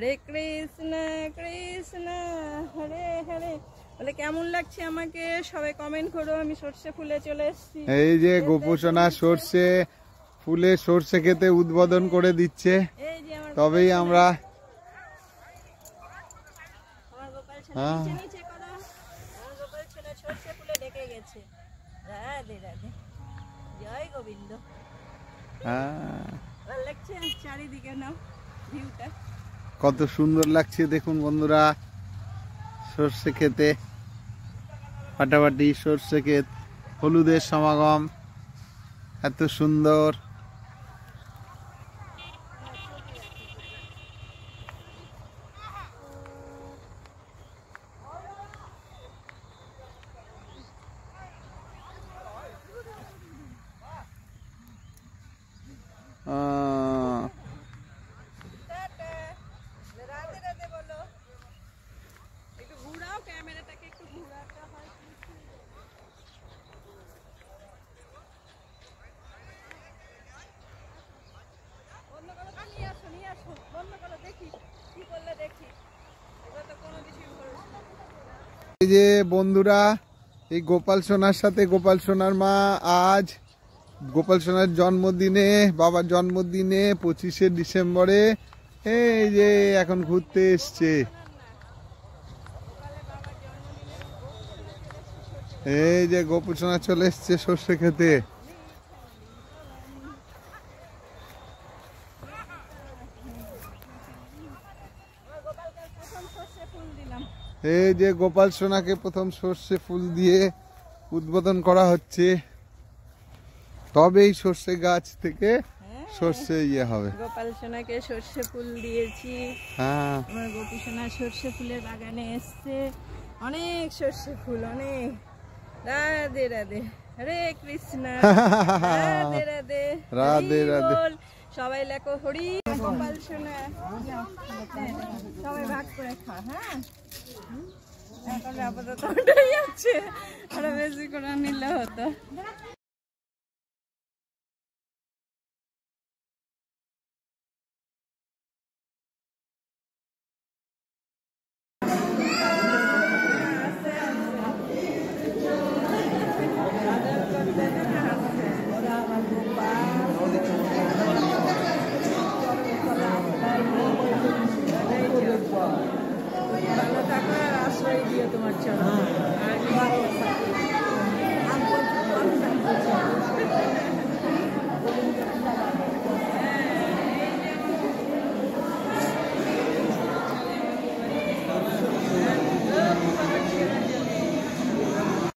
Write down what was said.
হরে কৃষ্ণ কৃষ্ণ হরে হরে। বলে কেমন লাগছে আমাকে সবাই কমেন্ট করো। আমি সর্ষে ফুলে চলে এসেছি। এই যে গোপোষণা সর্ষে ফুলে সর্ষে খেতে উদ্বোধন করে দিচ্ছে, তবেই আমরা সর্ষে ফুলে ডেকে গেছে। রাধে রাধে, জয় গোবিন্দ। ভালো লাগছে চারিদিকে না ভিউটা, কত সুন্দর লাগছে দেখুন বন্ধুরা। সর্ষে খেতে ফাটাফাটি সর্ষে ক্ষেত, হলুদের সমাগম, এত সুন্দর। এই যে বন্ধুরা, এই গোপাল সোনার সাথে গোপাল সোনার মা আজ গোপাল সোনার জন্মদিনে, বাবার জন্মদিনে 25শে ডিসেম্বরে এই যে এখন ঘুরতে এসছে। এই যে গোপাল সোনা চলে এসছে সর্ষে খেতে। এই যে গোপাল সোনাকে প্রথম সর্ষে ফুল দিয়ে উদ্বোধন করা হচ্ছে, তবেই সর্ষে গাছ থেকে সর্ষে ইয়ে হবে। গোপাল সোনাকে সর্ষে ফুল দিয়েছি। হ্যাঁ, আমার গোপী সোনা সর্ষে ফুলের বাগানে এসছে, অনেক সর্ষে ফুল, অনেক। রাধে রাধে, হরে কৃষ্ণ, রাধে রাধে, রাধে রাধে। সবাই লেখো হরি। গোপাল সোনা সবাই ভাগ করে খা। হ্যাঁ, এখন আপাতত ওটাই আছে, আরো বেশি করে নিলে হতো। ভালো থাকো আর আশ্রয় দিও তোমার চরণে।